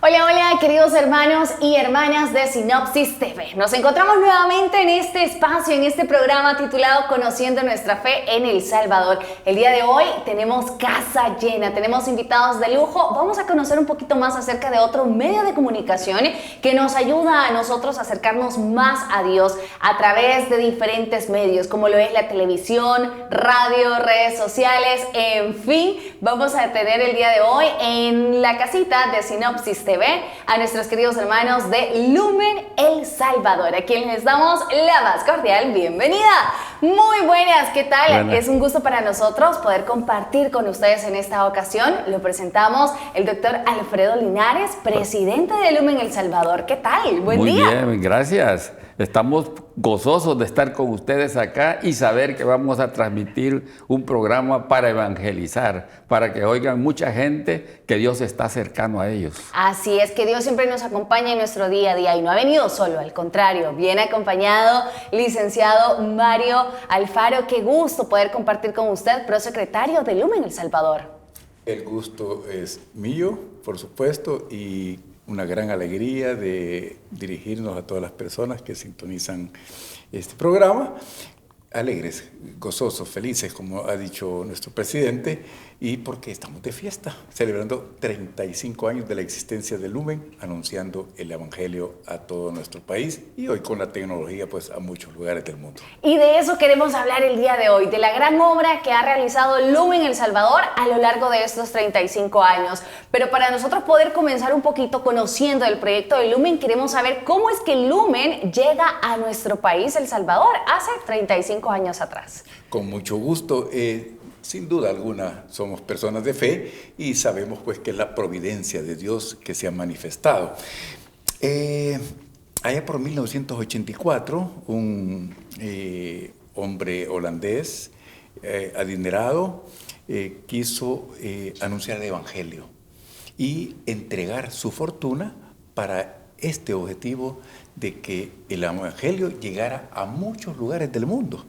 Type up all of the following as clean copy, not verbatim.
Hola, hola, queridos hermanos y hermanas de Sinopsis TV. Nos encontramos nuevamente en este espacio, en este programa titulado Conociendo nuestra fe en El Salvador. El día de hoy tenemos casa llena, tenemos invitados de lujo. Vamos a conocer un poquito más acerca de otro medio de comunicación que nos ayuda a nosotros a acercarnos más a Dios a través de diferentes medios, como lo es la televisión, radio, redes sociales, en fin. Vamos a tener el día de hoy en la casita de Sinopsis TV a nuestros queridos hermanos de Lumen El Salvador, a quienes les damos la más cordial bienvenida. Muy buenas, ¿qué tal? Buenas. Es un gusto para nosotros poder compartir con ustedes en esta ocasión. Lo presentamos el doctor Alfredo Linares, presidente de Lumen El Salvador. ¿Qué tal? Buen día. Muy bien, gracias. Estamos gozosos de estar con ustedes acá y saber que vamos a transmitir un programa para evangelizar, para que oigan mucha gente que Dios está cercano a ellos. Así es, que Dios siempre nos acompaña en nuestro día a día y no ha venido solo, al contrario, viene acompañado, licenciado Mario Alfaro. Qué gusto poder compartir con usted, prosecretario de Lumen El Salvador. El gusto es mío, por supuesto, y una gran alegría de dirigirnos a todas las personas que sintonizan este programa. Alegres, gozosos, felices, como ha dicho nuestro presidente, y porque estamos de fiesta, celebrando 35 años de la existencia de Lumen, anunciando el Evangelio a todo nuestro país y hoy con la tecnología pues a muchos lugares del mundo. Y de eso queremos hablar el día de hoy, de la gran obra que ha realizado Lumen El Salvador a lo largo de estos 35 años. Pero para nosotros poder comenzar un poquito conociendo el proyecto de Lumen, queremos saber cómo es que Lumen llega a nuestro país, El Salvador, hace 35 años atrás. Con mucho gusto. Sin duda alguna somos personas de fe y sabemos pues que es la providencia de Dios que se ha manifestado. Allá por 1984, un hombre holandés adinerado quiso anunciar el Evangelio y entregar su fortuna para este objetivo de que el Evangelio llegara a muchos lugares del mundo.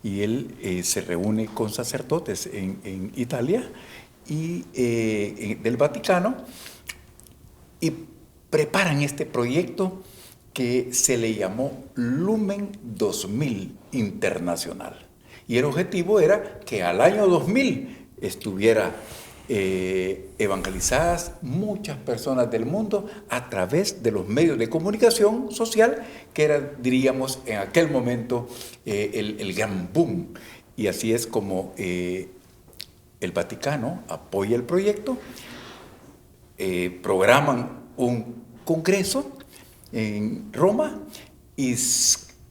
Y él se reúne con sacerdotes en Italia y del Vaticano y preparan este proyecto que se le llamó Lumen 2000 Internacional. Y el objetivo era que al año 2000 estuviera evangelizadas muchas personas del mundo a través de los medios de comunicación social, que era, diríamos, en aquel momento el gran boom. Y así es como el Vaticano apoya el proyecto, programan un congreso en Roma y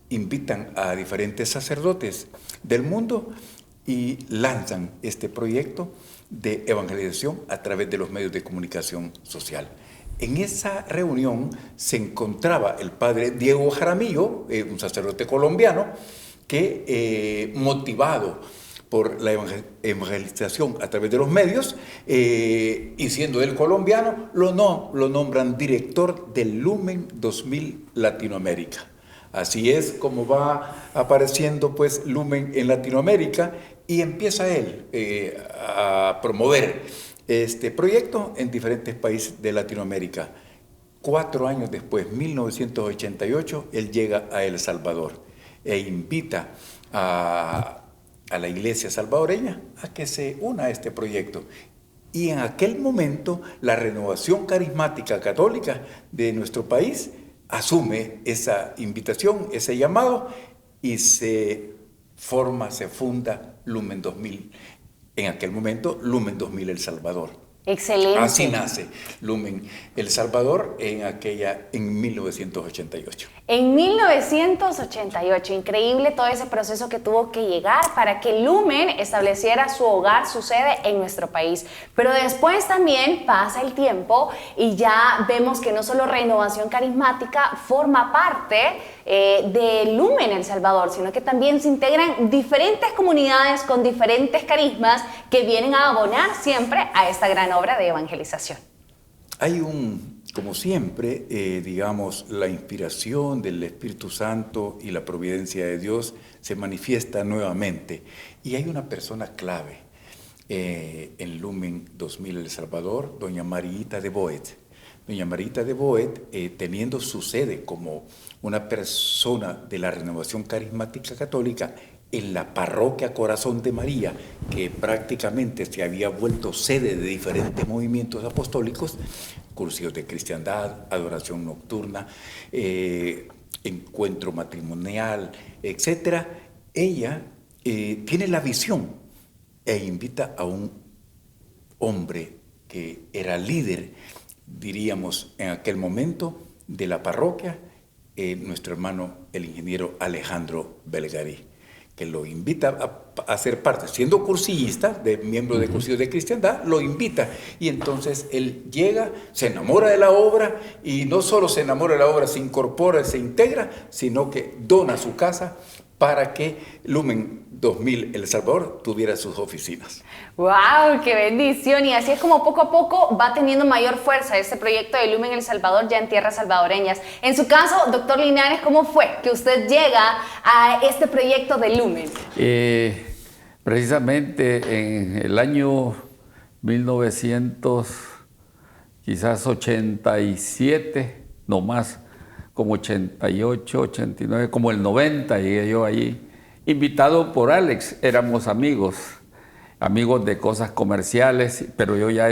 invitan a diferentes sacerdotes del mundo y lanzan este proyecto de evangelización a través de los medios de comunicación social. En esa reunión se encontraba el padre Diego Jaramillo, un sacerdote colombiano, que motivado por la evangelización a través de los medios, y siendo él colombiano, lo nombran director del Lumen 2000 Latinoamérica. Así es como va apareciendo pues Lumen en Latinoamérica y empieza él a promover este proyecto en diferentes países de Latinoamérica. 4 años después, 1988, él llega a El Salvador e invita a la iglesia salvadoreña a que se una a este proyecto. Y en aquel momento la Renovación Carismática Católica de nuestro país asume esa invitación, ese llamado, y se funda Lumen 2000. En aquel momento, Lumen 2000 El Salvador. Excelente. Así nace Lumen El Salvador en 1988. En 1988, increíble todo ese proceso que tuvo que llegar para que Lumen estableciera su hogar, su sede en nuestro país. Pero después también pasa el tiempo y ya vemos que no solo Renovación Carismática forma parte de Lumen El Salvador, sino que también se integran diferentes comunidades con diferentes carismas que vienen a abonar siempre a esta gran obra de evangelización. Hay como siempre, digamos, la inspiración del Espíritu Santo y la providencia de Dios se manifiesta nuevamente. Y hay una persona clave en Lumen 2000 El Salvador, doña Mariita de Boet. doña Marita de Boet, teniendo su sede como una persona de la Renovación Carismática Católica en la parroquia Corazón de María, que prácticamente se había vuelto sede de diferentes movimientos apostólicos, cursillos de cristiandad, adoración nocturna, encuentro matrimonial, etc. Ella tiene la visión e invita a un hombre que era líder, diríamos, en aquel momento de la parroquia, nuestro hermano, el ingeniero Alejandro Belgarí, que lo invita a ser parte, siendo cursillista, miembro de cursillos de cristiandad, lo invita. Y entonces él llega, se enamora de la obra, y no solo se enamora de la obra, se incorpora, se integra, sino que dona su casa para que Lumen 2000 El Salvador tuviera sus oficinas. ¡Wow! ¡Qué bendición! Y así es como poco a poco va teniendo mayor fuerza este proyecto de Lumen El Salvador ya en tierras salvadoreñas. En su caso, doctor Linares, ¿cómo fue que usted llega a este proyecto de Lumen? Precisamente en el año 1987, no más, como 88, 89, como el 90 llegué yo allí, invitado por Alex. Éramos amigos de cosas comerciales, pero yo ya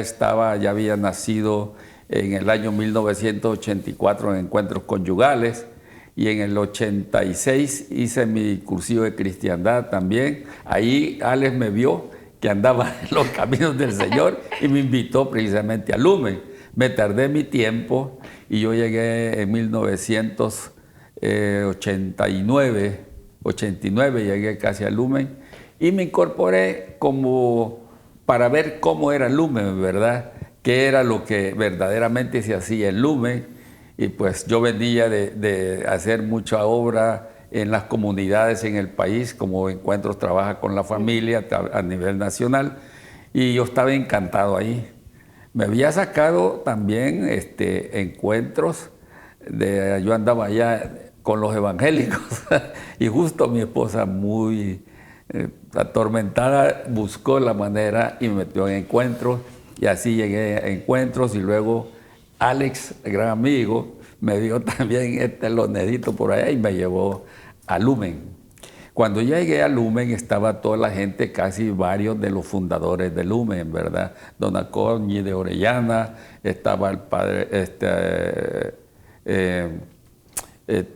había nacido en el año 1984 en Encuentros Conyugales, y en el 86 hice mi cursillo de cristiandad también. Ahí Alex me vio que andaba en los caminos del Señor y me invitó precisamente a Lumen. Me tardé mi tiempo y yo llegué en 1989, llegué casi a Lumen, y me incorporé como para ver cómo era Lumen, ¿verdad? Qué era lo que verdaderamente se hacía en Lumen. Y pues yo venía de hacer mucha obra en las comunidades en el país, como Encuentros trabaja con la familia a nivel nacional, y yo estaba encantado ahí. Me había sacado también Encuentros, yo andaba allá con los evangélicos y justo mi esposa, muy atormentada, buscó la manera y me metió en Encuentros, y así llegué a Encuentros. Y luego Alex, el gran amigo, me dio también los deditos por allá y me llevó a Lumen. Cuando llegué a Lumen estaba toda la gente, casi varios de los fundadores de Lumen, ¿verdad? Don Acoñi de Orellana, estaba el padre,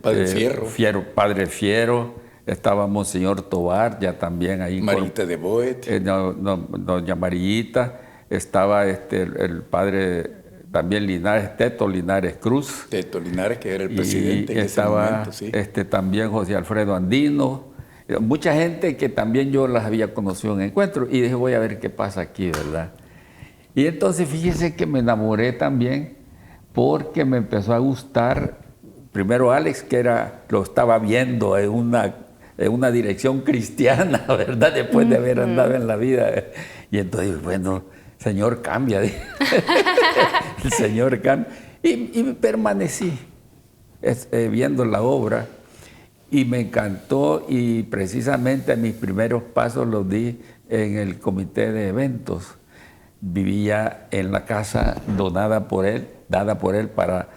Padre Fierro, estaba Monseñor Tobar, ya también ahí. Marita de Boet. Doña Marillita, estaba el padre también Linares, Teto Linares Cruz. Teto Linares, que era el presidente en ese momento, sí. También José Alfredo Andino. Mucha gente que también yo las había conocido en Encuentro, y dije, voy a ver qué pasa aquí, ¿verdad? Y entonces fíjese que me enamoré también, porque me empezó a gustar, primero Alex, que lo estaba viendo en una dirección cristiana, ¿verdad? Después de haber andado en la vida. Y entonces, bueno, Señor, cambia. El Señor cambia. Y permanecí viendo la obra, y me encantó, y precisamente mis primeros pasos los di en el comité de eventos. Vivía en la casa dada por él para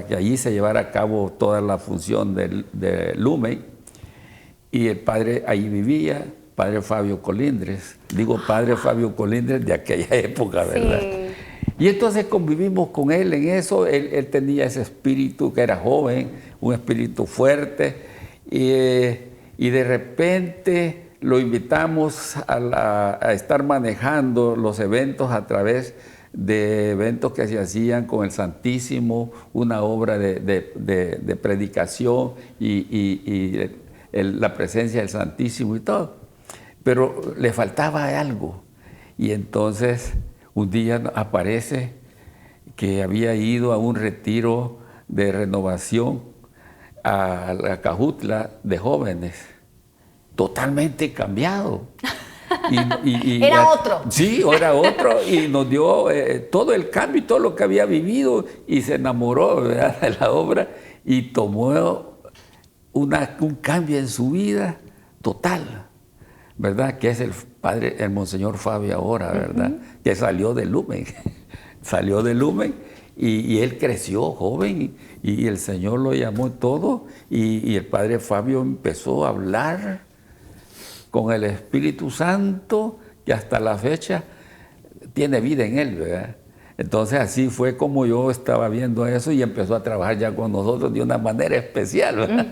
que allí se llevara a cabo toda la función de Lumen, y el padre ahí vivía, padre Fabio Colindres. Digo padre Fabio Colindres de aquella época, ¿verdad? Sí. Y entonces convivimos con él en eso. Él tenía ese espíritu, que era joven, un espíritu fuerte, y de repente lo invitamos a estar manejando los eventos a través de eventos que se hacían con el Santísimo, una obra de predicación y la presencia del Santísimo y todo. Pero le faltaba algo, y entonces un día aparece que había ido a un retiro de renovación a la Cajutla de jóvenes, totalmente cambiado. Era otro. Sí, era otro, y nos dio todo el cambio y todo lo que había vivido, y se enamoró, ¿verdad?, de la obra, y tomó un cambio en su vida total, ¿verdad? Que es el Monseñor Fabio ahora, ¿verdad? Que salió de Lumen, y él creció joven y el Señor lo llamó todo y el padre Fabio empezó a hablar con el Espíritu Santo que hasta la fecha tiene vida en él, ¿verdad? Entonces así fue como yo estaba viendo eso y empezó a trabajar ya con nosotros de una manera especial, ¿verdad?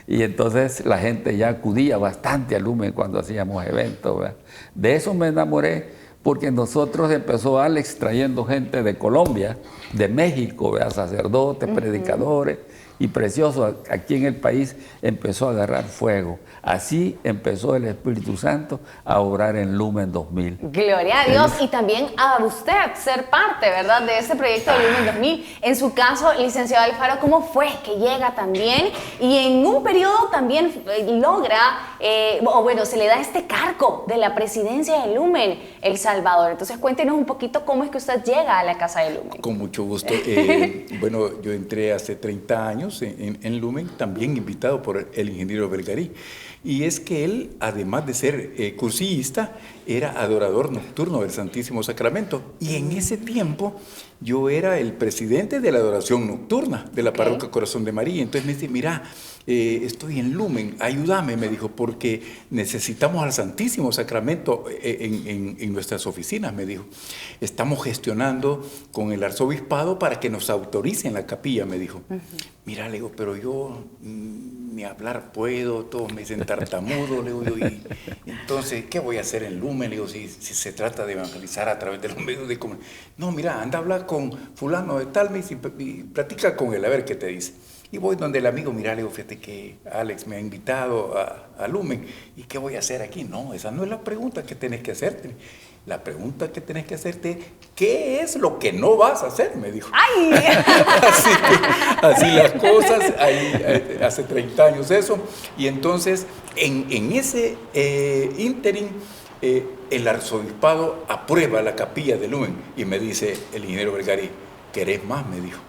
Y entonces la gente ya acudía bastante al Lumen cuando hacíamos eventos, ¿verdad? De eso me enamoré porque nosotros empezó Alex trayendo gente de Colombia, de México, ¿verdad? Sacerdotes, predicadores, y precioso, aquí en el país empezó a agarrar fuego. Así empezó el Espíritu Santo a obrar en Lumen 2000. Gloria a Dios, y también a usted ser parte, ¿verdad?, de este proyecto de Lumen 2000. En su caso, licenciado Alfaro, ¿cómo fue que llega también? Y en un periodo también logra, se le da este cargo de la presidencia de Lumen El Salvador. Entonces, cuéntenos un poquito cómo es que usted llega a la Casa de Lumen. Con mucho gusto. Bueno, yo entré hace 30 años en Lumen, también invitado por el ingeniero Belgarí. Y es que él, además de ser cursillista, era adorador nocturno del Santísimo Sacramento. Y en ese tiempo yo era el presidente de la adoración nocturna de la Parroquia Corazón de María. Entonces me dice, mira, estoy en Lumen, ayúdame, me dijo, porque necesitamos al Santísimo Sacramento en nuestras oficinas, me dijo. Estamos gestionando con el arzobispado para que nos autoricen la capilla, me dijo. Mira, le digo, pero yo ni hablar puedo, todos me dicen tartamudo, le digo yo, y entonces, ¿qué voy a hacer en Lumen? Le digo, si se trata de evangelizar a través de los medios de comunicación. No, mira, anda a hablar con fulano de tal, me dice, y platica con él, a ver qué te dice. Y voy donde el amigo, mira, le digo, fíjate que Alex me ha invitado a Lumen, ¿y qué voy a hacer aquí? No, esa no es la pregunta que tenés que hacerte. La pregunta que tenés que hacerte, ¿qué es lo que no vas a hacer? Me dijo. ¡Ay! así las cosas, hace 30 años eso. Y entonces, en ese ínterin, el arzobispado aprueba la capilla de Lumen y me dice el ingeniero Vergari, ¿querés más? Me dijo.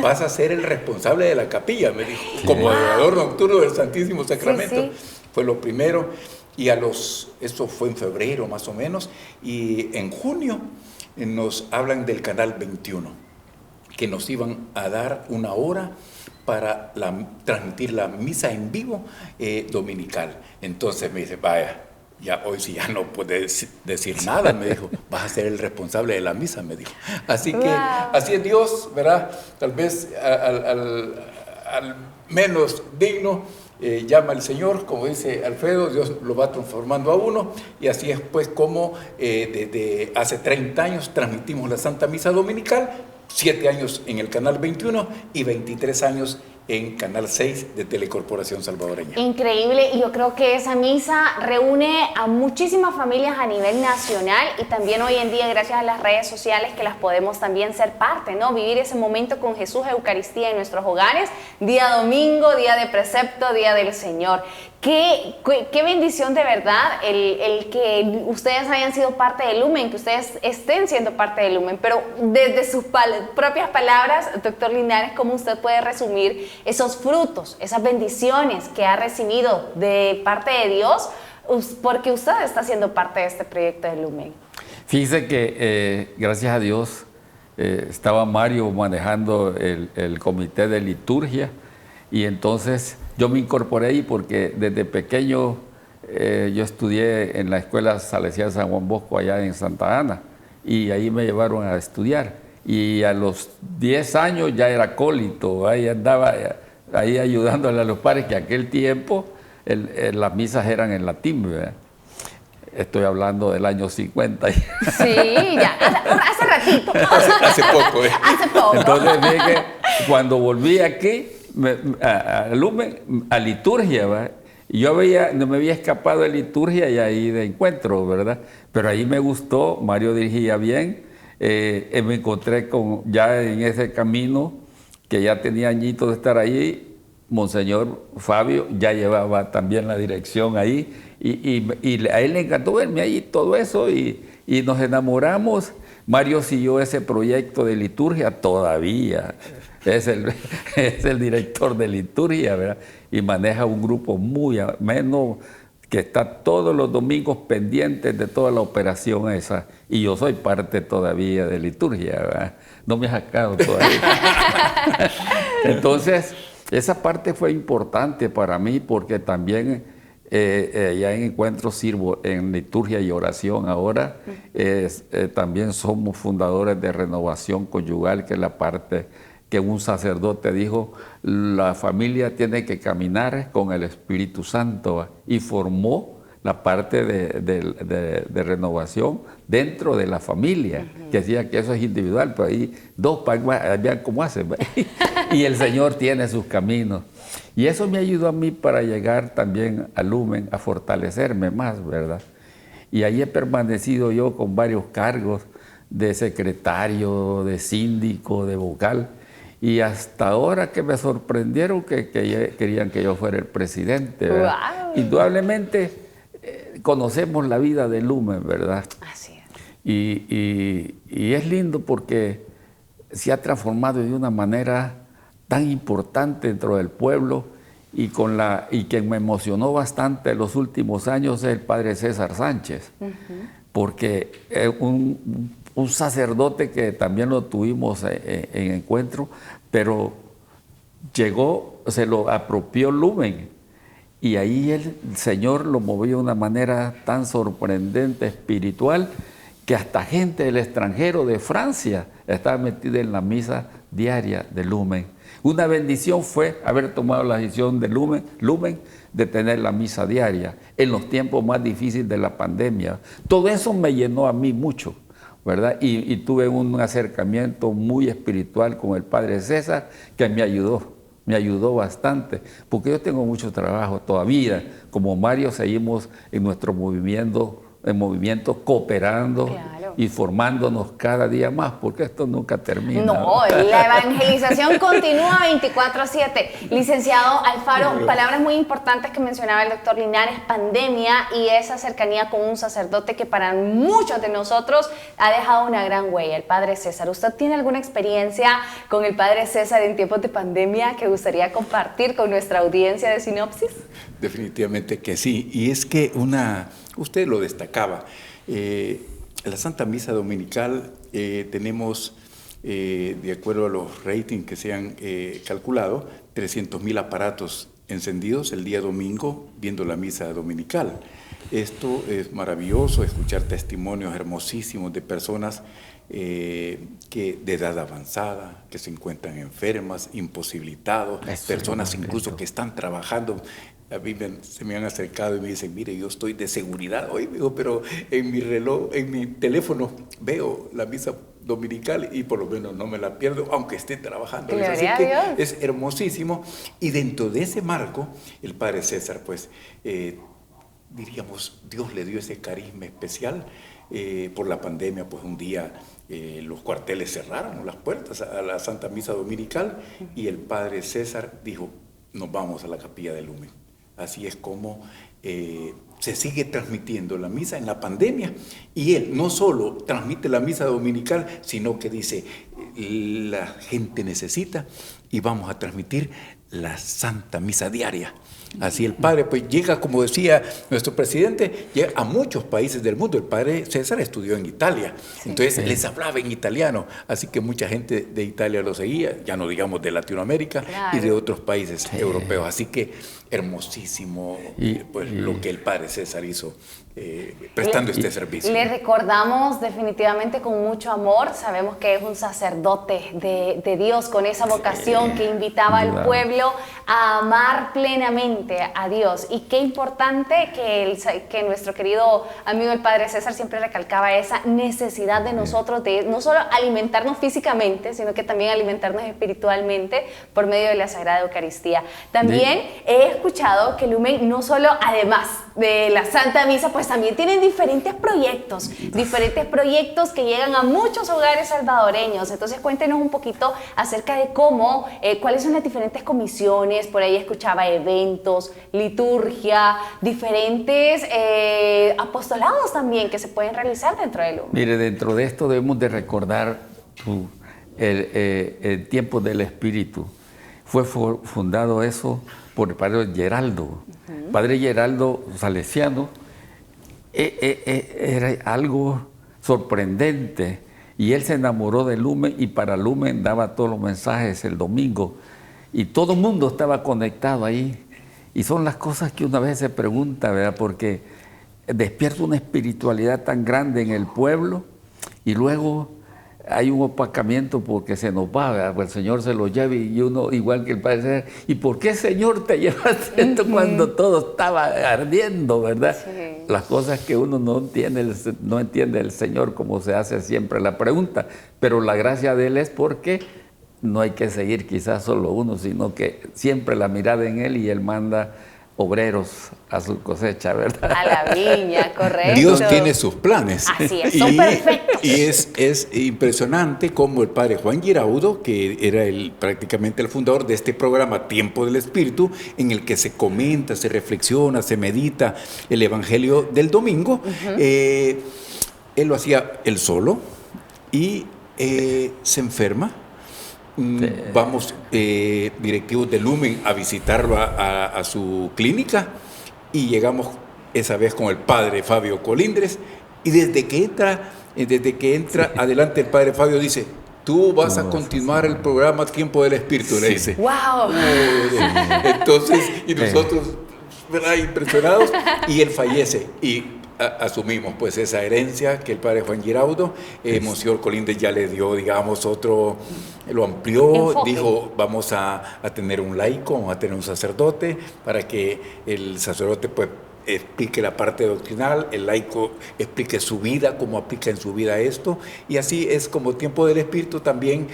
Vas a ser el responsable de la capilla, me dijo, como adorador nocturno del Santísimo Sacramento. Sí, sí. Fue lo primero. Y eso fue en febrero más o menos, y en junio nos hablan del Canal 21, que nos iban a dar una hora para transmitir la misa en vivo dominical. Entonces me dice, vaya, ya hoy sí ya no puedes decir nada, me dijo, vas a ser el responsable de la misa, me dijo. Así que así es Dios, ¿verdad? Tal vez al menos digno, llama al Señor, como dice Alfredo, Dios lo va transformando a uno, y así es pues como desde hace 30 años transmitimos la Santa Misa Dominical, 7 años en el Canal 21 y 23 años en Canal 6 de Telecorporación Salvadoreña. Increíble, y yo creo que esa misa reúne a muchísimas familias a nivel nacional, y también hoy en día gracias a las redes sociales que las podemos también ser parte, ¿no? Vivir ese momento con Jesús, Eucaristía en nuestros hogares, día domingo, día de precepto, día del Señor. Qué bendición de verdad el que ustedes hayan sido parte de Lumen, que ustedes estén siendo parte de Lumen, pero desde sus propias palabras, doctor Linares, ¿cómo usted puede resumir esos frutos, esas bendiciones que ha recibido de parte de Dios, porque usted está siendo parte de este proyecto de Lumen? Fíjese que gracias a Dios estaba Mario manejando el comité de liturgia, y entonces yo me incorporé ahí porque desde pequeño yo estudié en la Escuela Salesiana San Juan Bosco allá en Santa Ana, y ahí me llevaron a estudiar. Y a los 10 años ya era acólito, ahí andaba ahí ayudándole a los padres, que aquel tiempo las misas eran en latín, ¿verdad? Estoy hablando del año 50. Sí, ya, hace ratito. Hace poco. Hace poco. Entonces dije, cuando volví aquí, a Lumen, a liturgia, ¿verdad? Y yo no me había escapado de liturgia y ahí de encuentro, ¿verdad? Pero ahí me gustó, Mario dirigía bien, me encontré ya en ese camino, que ya tenía añitos de estar ahí. Monseñor Fabio ya llevaba también la dirección ahí, y a él le encantó verme ahí, todo eso, y nos enamoramos. Mario siguió ese proyecto de liturgia todavía, es el director de liturgia, ¿verdad? Y maneja un grupo muy ameno que está todos los domingos pendientes de toda la operación esa, y yo soy parte todavía de liturgia, ¿verdad? no me ha sacado todavía. Entonces, esa parte fue importante para mí porque también ya en encuentros sirvo en liturgia y oración ahora. También somos fundadores de Renovación Conyugal, que es la parte que un sacerdote dijo, la familia tiene que caminar con el Espíritu Santo, ¿va? Y formó la parte de renovación dentro de la familia, que decía que eso es individual, pero ahí dos vean cómo hacen, ¿va? Y el Señor tiene sus caminos. Y eso me ayudó a mí para llegar también a Lumen, a fortalecerme más, ¿verdad? Y ahí he permanecido yo con varios cargos de secretario, de síndico, de vocal, y hasta ahora que me sorprendieron que querían que yo fuera el presidente, ¿verdad? Wow. Indudablemente conocemos la vida de Lumen, ¿verdad? Así es. Y es lindo porque se ha transformado de una manera tan importante dentro del pueblo y quien me emocionó bastante en los últimos años es el padre César Sánchez, porque es un sacerdote que también lo tuvimos en encuentro, pero llegó, se lo apropió Lumen, y ahí el Señor lo movió de una manera tan sorprendente, espiritual, que hasta gente del extranjero, de Francia, estaba metida en la misa diaria de Lumen. Una bendición fue haber tomado la decisión de Lumen de tener la misa diaria en los tiempos más difíciles de la pandemia. Todo eso me llenó a mí mucho, ¿verdad? Y tuve un acercamiento muy espiritual con el Padre César que me ayudó bastante, porque yo tengo mucho trabajo todavía. Como Mario seguimos en nuestro movimiento cooperando, claro, y formándonos cada día más, porque esto nunca termina. No, la evangelización continúa 24/7. Licenciado Alfaro, palabras muy importantes que mencionaba el doctor Linares, pandemia y esa cercanía con un sacerdote que para muchos de nosotros ha dejado una gran huella, el Padre César. ¿Usted tiene alguna experiencia con el Padre César en tiempos de pandemia que gustaría compartir con nuestra audiencia de Sinopsis? Definitivamente que sí, y es que usted lo destacaba, la Santa Misa Dominical tenemos, de acuerdo a los ratings que se han calculado, 300,000 aparatos encendidos el día domingo viendo la Misa Dominical. Esto es maravilloso, escuchar testimonios hermosísimos de personas que de edad avanzada, que se encuentran enfermas, imposibilitados, personas incluso que están trabajando. A mí se me han acercado y me dicen, mire, yo estoy de seguridad hoy, pero en mi reloj, en mi teléfono veo la misa dominical y por lo menos no me la pierdo, aunque esté trabajando. Así que es hermosísimo. Y dentro de ese marco, el Padre César, pues, diríamos, Dios le dio ese carisma especial. Por la pandemia, pues un día los cuarteles cerraron las puertas a la Santa Misa Dominical y el Padre César dijo, nos vamos a la Capilla de Lumen. Así es como se sigue transmitiendo la misa en la pandemia. Y él no solo transmite la misa dominical, sino que dice, la gente necesita y vamos a transmitir la Santa Misa diaria. Así el Padre, pues llega, como decía nuestro presidente, llega a muchos países del mundo. El Padre César estudió en Italia, entonces les hablaba en italiano, así que mucha gente de Italia lo seguía, ya no digamos de Latinoamérica, claro, y de otros países europeos. Así que hermosísimo pues, lo que el Padre César hizo prestando este servicio. Le recordamos definitivamente con mucho amor, sabemos que es un sacerdote de Dios con esa vocación que invitaba al pueblo a amar plenamente a Dios. Y qué importante que nuestro querido amigo el Padre César siempre recalcaba esa necesidad de nosotros de no solo alimentarnos físicamente, sino que también alimentarnos espiritualmente por medio de la Sagrada Eucaristía. También he escuchado que Lumen no solo, además de la Santa Misa, pues también tienen diferentes proyectos que llegan a muchos hogares salvadoreños. Entonces cuéntenos un poquito acerca de cómo, cuáles son las diferentes comisiones. Por ahí escuchaba eventos, liturgia, diferentes apostolados también que se pueden realizar dentro de Lumen. Mire, dentro de esto debemos de recordar el tiempo del Espíritu. Fue fundado eso por el Padre Geraldo. Padre Geraldo Salesiano. Era algo sorprendente. Y él se enamoró de Lumen y para Lumen daba todos los mensajes el domingo. Y todo el mundo estaba conectado ahí. Y son las cosas que una vez se pregunta, ¿verdad? Porque despierta una espiritualidad tan grande en el pueblo y luego hay un opacamiento porque se nos va, ¿verdad? Pues el Señor se lo lleva y uno, igual que el Padre, ¿y por qué, Señor, te llevaste esto cuando todo estaba ardiendo, verdad? Sí. Las cosas que uno no entiende el Señor, como se hace siempre la pregunta, pero la gracia de Él es porque no hay que seguir quizás solo uno, sino que siempre la mirada en Él y Él manda obreros a su cosecha, ¿verdad? A la viña, correcto. Dios tiene sus planes. Así es, son perfectos. Y es impresionante cómo el padre Juan Giraudo, que era prácticamente el fundador de este programa Tiempo del Espíritu, en el que se comenta, se reflexiona, se medita el Evangelio del domingo, él lo hacía él solo y se enferma. Vamos directivos de Lumen a visitarlo a su clínica y llegamos esa vez con el padre Fabio Colindres y desde que entra adelante el padre Fabio dice: tú vas a continuar el programa Tiempo del Espíritu, le dice. ¡Wow! Entonces, y nosotros, ¿verdad?, impresionados, y él fallece y asumimos pues esa herencia que el padre Juan Giraudo, Monseñor Colindres ya le dio, digamos, otro, lo amplió, enfoque. dijo: vamos a tener un laico, vamos a tener un sacerdote, para que el sacerdote pues explique la parte doctrinal, el laico explique su vida, cómo aplica en su vida esto, y así es como Tiempo del Espíritu también.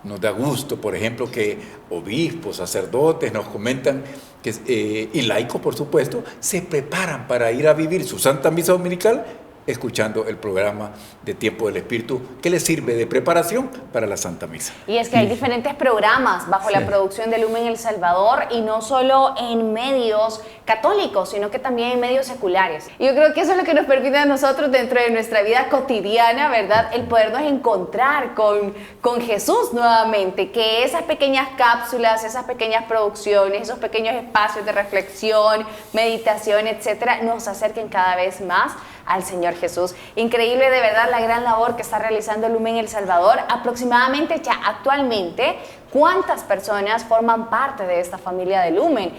Nos da gusto, por ejemplo, que obispos, sacerdotes nos comentan que, y laicos, por supuesto, se preparan para ir a vivir su Santa Misa Dominical escuchando el programa de Tiempo del Espíritu, que les sirve de preparación para la Santa Misa. Y es que hay diferentes programas bajo la producción de Lumen El Salvador, y no solo en medios católicos, sino que también en medios seculares. Y yo creo que eso es lo que nos permite a nosotros, dentro de nuestra vida cotidiana, ¿verdad?, el podernos encontrar con Jesús nuevamente, que esas pequeñas cápsulas, esas pequeñas producciones, esos pequeños espacios de reflexión, meditación, etcétera, nos acerquen cada vez más al Señor Jesús. Increíble de verdad la gran labor que está realizando Lumen El Salvador. Aproximadamente ya actualmente, ¿cuántas personas forman parte de esta familia de Lumen?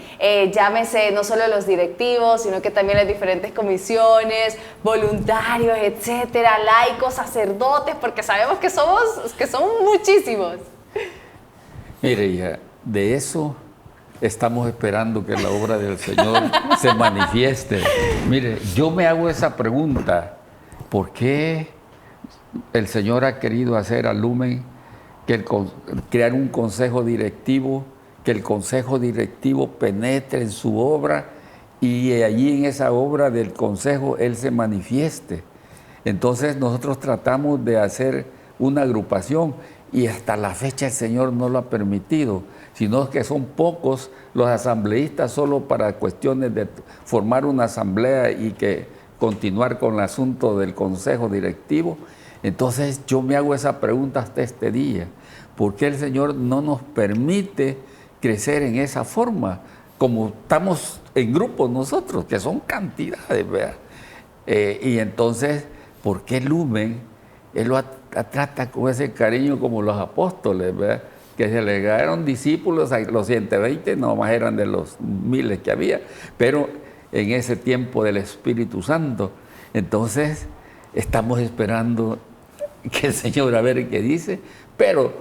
Llámese no solo los directivos, sino que también las diferentes comisiones, voluntarios, etcétera, laicos, sacerdotes, porque sabemos que son muchísimos. Mire, hija, de eso estamos esperando que la obra del Señor se manifieste. Mire, yo me hago esa pregunta: ¿por qué el Señor ha querido hacer a Lumen crear un consejo directivo, que el consejo directivo penetre en su obra y allí en esa obra del consejo Él se manifieste? Entonces nosotros tratamos de hacer una agrupación y hasta la fecha el Señor no lo ha permitido, sino que son pocos los asambleístas solo para cuestiones de formar una asamblea y que continuar con el asunto del consejo directivo. Entonces yo me hago esa pregunta hasta este día: ¿por qué el Señor no nos permite crecer en esa forma? Como estamos en grupos nosotros, que son cantidades, ¿verdad? Y entonces, ¿por qué Lumen Él lo trata con ese cariño como los apóstoles, ¿verdad?, que se le llegaron discípulos, a los 120 nomás eran de los miles que había, pero en ese tiempo del Espíritu Santo? Entonces estamos esperando que el Señor a ver qué dice, pero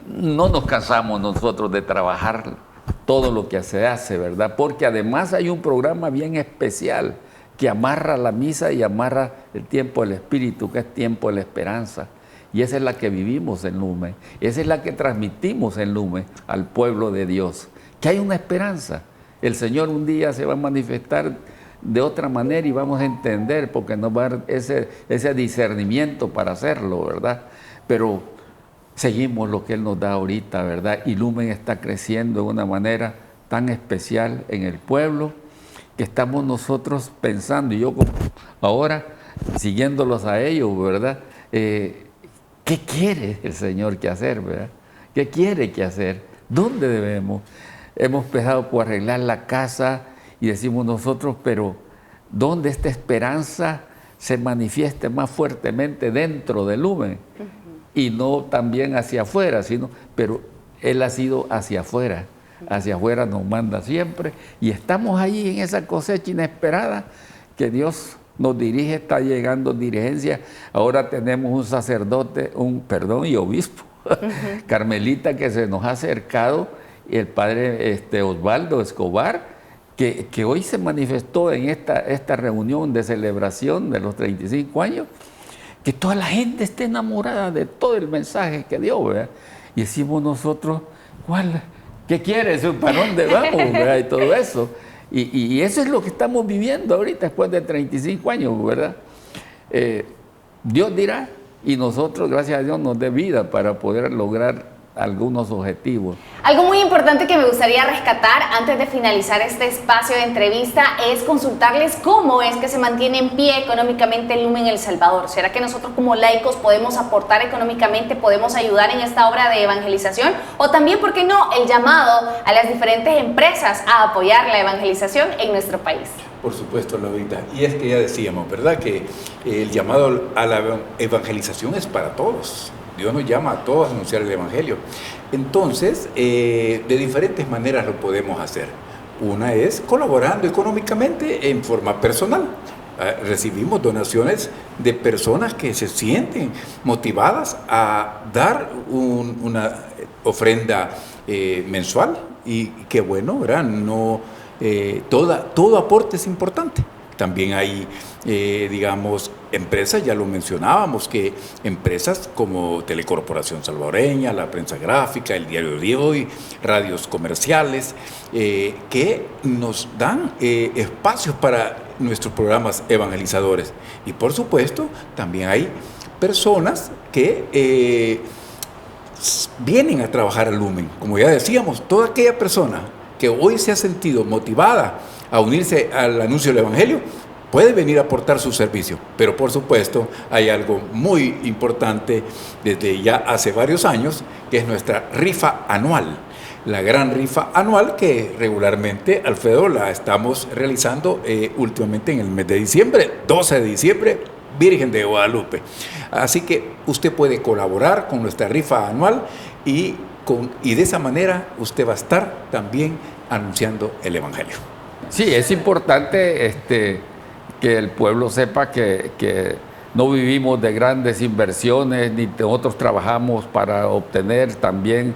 no nos cansamos nosotros de trabajar todo lo que se hace, ¿verdad? Porque además hay un programa bien especial que amarra la misa y amarra el tiempo del Espíritu, que es tiempo de la esperanza. Y esa es la que vivimos en Lumen, esa es la que transmitimos en Lumen al pueblo de Dios, que hay una esperanza. El Señor un día se va a manifestar de otra manera y vamos a entender, porque nos va a dar ese discernimiento para hacerlo, ¿verdad? Pero seguimos lo que Él nos da ahorita, ¿verdad? Y Lumen está creciendo de una manera tan especial en el pueblo, que estamos nosotros pensando, y yo ahora siguiéndolos a ellos, ¿verdad? ¿Qué quiere el Señor que hacer, verdad? ¿Qué quiere que hacer? ¿Dónde debemos? Hemos empezado por arreglar la casa y decimos nosotros, pero ¿dónde esta esperanza se manifieste más fuertemente dentro del Lumen y no también hacia afuera, pero Él ha sido hacia afuera nos manda siempre y estamos ahí en esa cosecha inesperada que Dios nos dirige, está llegando dirigencia. Ahora tenemos un sacerdote, y obispo, carmelita, que se nos ha acercado, el padre Osvaldo Escobar, que hoy se manifestó en esta reunión de celebración de los 35 años, que toda la gente esté enamorada de todo el mensaje que dio, ¿verdad? Y decimos nosotros, ¿qué quieres? ¿Para dónde vamos? ¿Verdad? Y todo eso. Y eso es lo que estamos viviendo ahorita, después de 35 años, ¿verdad? Dios dirá, y nosotros, gracias a Dios, nos dé vida para poder lograr algunos objetivos. Algo muy importante que me gustaría rescatar antes de finalizar este espacio de entrevista es consultarles cómo es que se mantiene en pie económicamente el Lumen El Salvador. ¿Será que nosotros como laicos podemos aportar económicamente, podemos ayudar en esta obra de evangelización? O también, ¿por qué no?, el llamado a las diferentes empresas a apoyar la evangelización en nuestro país. Por supuesto, Laurita. Y es que ya decíamos, ¿verdad?, que el llamado a la evangelización es para todos. Dios nos llama a todos a anunciar el Evangelio. Entonces, de diferentes maneras lo podemos hacer. Una es colaborando económicamente en forma personal. Recibimos donaciones de personas que se sienten motivadas a dar una ofrenda mensual. Y qué bueno, ¿verdad? No, todo aporte es importante. También hay, digamos, empresas, ya lo mencionábamos, que empresas como Telecorporación Salvadoreña, la Prensa Gráfica, el Diario de Hoy, radios comerciales, que nos dan espacios para nuestros programas evangelizadores. Y por supuesto, también hay personas que vienen a trabajar al Lumen. Como ya decíamos, toda aquella persona que hoy se ha sentido motivada a unirse al anuncio del Evangelio, puede venir a aportar su servicio. Pero por supuesto hay algo muy importante desde ya hace varios años, que es nuestra rifa anual. La gran rifa anual que regularmente, Alfredo, la estamos realizando últimamente en el mes de diciembre, 12 de diciembre, Virgen de Guadalupe. Así que usted puede colaborar con nuestra rifa anual y de esa manera usted va a estar también anunciando el Evangelio. Sí, es importante que el pueblo sepa que no vivimos de grandes inversiones, ni nosotros trabajamos para obtener también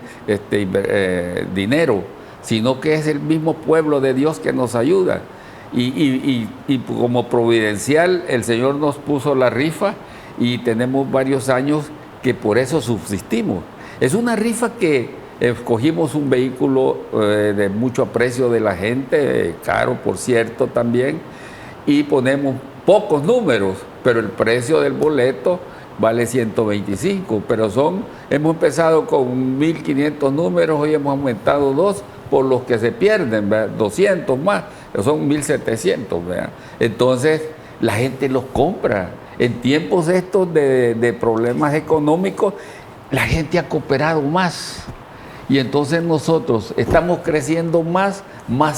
dinero, sino que es el mismo pueblo de Dios que nos ayuda. Y como providencial, el Señor nos puso la rifa y tenemos varios años que por eso subsistimos. Es una rifa que escogimos un vehículo de mucho aprecio de la gente, caro por cierto también, y ponemos pocos números, pero el precio del boleto vale 125, pero hemos empezado con 1.500 números, hoy hemos aumentado 2 por los que se pierden, ¿verdad? 200 más, son 1.700, ¿verdad? Entonces la gente los compra. En tiempos estos de problemas económicos, la gente ha cooperado más. Y entonces nosotros estamos creciendo más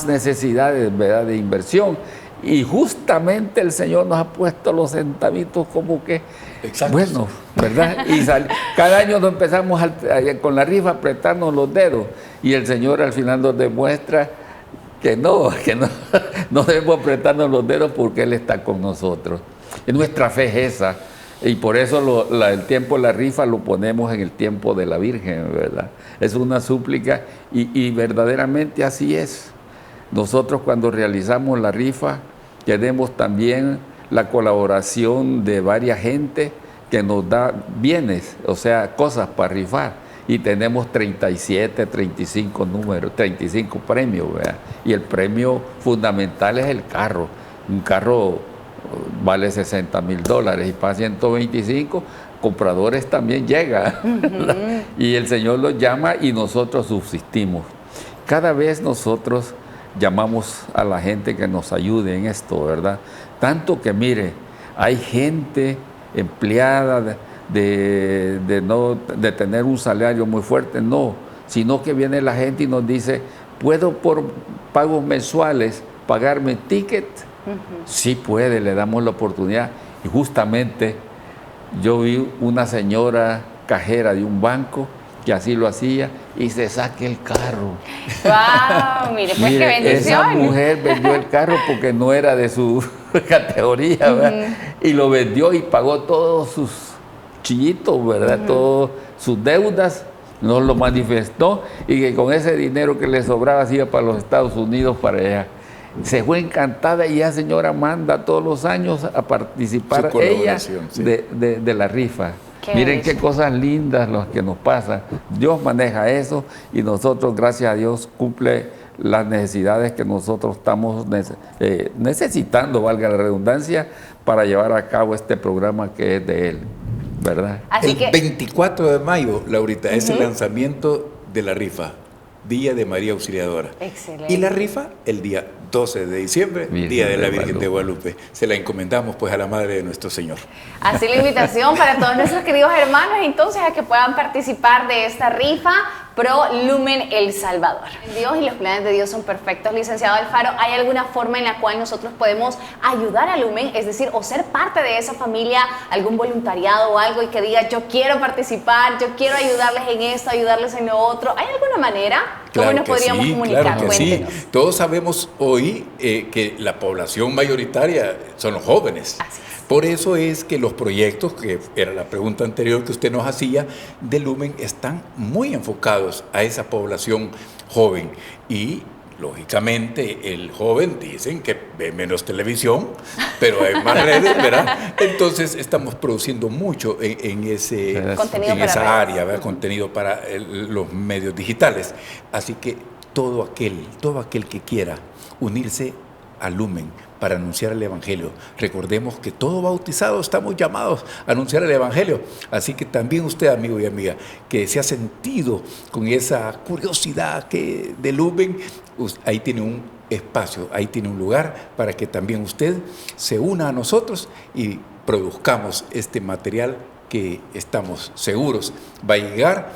necesidades, ¿verdad?, de inversión. Y justamente el Señor nos ha puesto los centavitos como que, exacto, bueno, ¿verdad? Y cada año nos empezamos con la rifa a apretarnos los dedos. Y el Señor al final nos demuestra que no debemos apretarnos los dedos porque Él está con nosotros. Y nuestra fe es esa. Y por eso el tiempo de la rifa lo ponemos en el tiempo de la Virgen, ¿verdad? Es una súplica y verdaderamente así es. Nosotros cuando realizamos la rifa tenemos también la colaboración de varias gente que nos da bienes, o sea, cosas para rifar. Y tenemos 37, 35 números, 35 premios, ¿verdad? Y el premio fundamental es el carro. Un carro vale $60,000 y para 125 compradores también llega. Y el Señor los llama y nosotros subsistimos. Cada vez nosotros llamamos a la gente que nos ayude en esto, ¿verdad? Tanto que mire, hay gente empleada de tener un salario muy fuerte, no, sino que viene la gente y nos dice, ¿puedo por pagos mensuales pagarme ticket? Sí puede, le damos la oportunidad Y justamente yo vi una señora cajera de un banco que así lo hacía y se saque el carro. ¡Wow! Mire, pues qué bendición. Esa mujer vendió el carro porque no era de su categoría, ¿verdad? Y lo vendió y pagó todos sus chillitos, ¿verdad? Todas sus deudas, nos lo manifestó y que con ese dinero que le sobraba se iba para los Estados Unidos, para allá. Se fue encantada y esa señora manda todos los años a participar ella sí. de la rifa. Miren qué bello. cosas lindas las que nos pasan. Dios maneja eso y nosotros, gracias a Dios, cumple las necesidades que nosotros estamos necesitando, valga la redundancia, para llevar a cabo este programa que es de Él, ¿verdad? Así El que 24 de mayo, Laurita, es el lanzamiento de la rifa, Día de María Auxiliadora. excelente. Y la rifa el día 12 de diciembre, Virgen Día de la de Virgen de Guadalupe. Se la encomendamos pues a la Madre de nuestro Señor. Así la invitación para todos nuestros queridos hermanos entonces a que puedan participar de esta rifa Pro Lumen El Salvador. Dios y los planes de Dios son perfectos. Licenciado Alfaro, ¿hay alguna forma en la cual nosotros podemos ayudar a Lumen? Es decir, o ser parte de esa familia, algún voluntariado o algo y que diga, yo quiero participar, yo quiero ayudarles en esto, ayudarles en lo otro. ¿Hay alguna manera? ¿Cómo nos podríamos comunicar? Claro que sí. Cuéntenos. Todos sabemos hoy que la población mayoritaria son los jóvenes. Así es. Por eso es que los proyectos, que era la pregunta anterior que usted nos hacía, de Lumen están muy enfocados a esa población joven. Y lógicamente el joven dicen que ve menos televisión, pero hay más redes, ¿verdad? Entonces estamos produciendo mucho en Contenido para esa redes. área, ¿verdad? Contenido para los medios digitales. Así que todo aquel que quiera unirse a Lumen para anunciar el Evangelio. Recordemos que todo bautizado estamos llamados a anunciar el Evangelio. Así que también usted, amigo y amiga, que se ha sentido con esa curiosidad de Lumen, ahí tiene un espacio, ahí tiene un lugar para que también usted se una a nosotros y produzcamos este material que estamos seguros va a llegar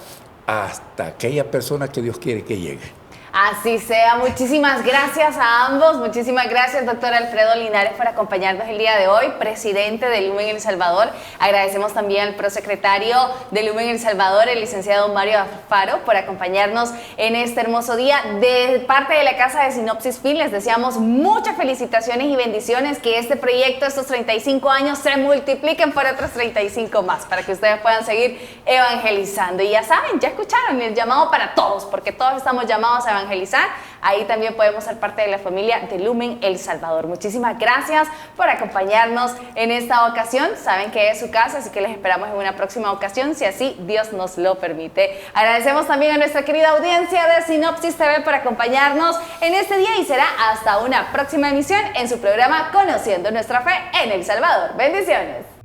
hasta aquella persona que Dios quiere que llegue. Así sea, muchísimas gracias a ambos, muchísimas gracias doctor Alfredo Linares por acompañarnos el día de hoy, presidente de Lumen El Salvador. Agradecemos también al prosecretario de Lumen El Salvador, el licenciado Mario Alfaro, por acompañarnos en este hermoso día. De parte de la Casa de Sinopsis Film les deseamos muchas felicitaciones y bendiciones, que este proyecto, estos 35 años, se multipliquen por otros 35 más, para que ustedes puedan seguir evangelizando. Y ya saben, ya escucharon el llamado para todos, porque todos estamos llamados a evangelizar. Ahí también podemos ser parte de la familia de Lumen El Salvador. Muchísimas gracias por acompañarnos en esta ocasión. Saben que es su casa, así que les esperamos en una próxima ocasión, si así Dios nos lo permite. Agradecemos también a nuestra querida audiencia de Sinopsis TV por acompañarnos en este día y será hasta una próxima emisión en su programa Conociendo Nuestra Fe en El Salvador. Bendiciones.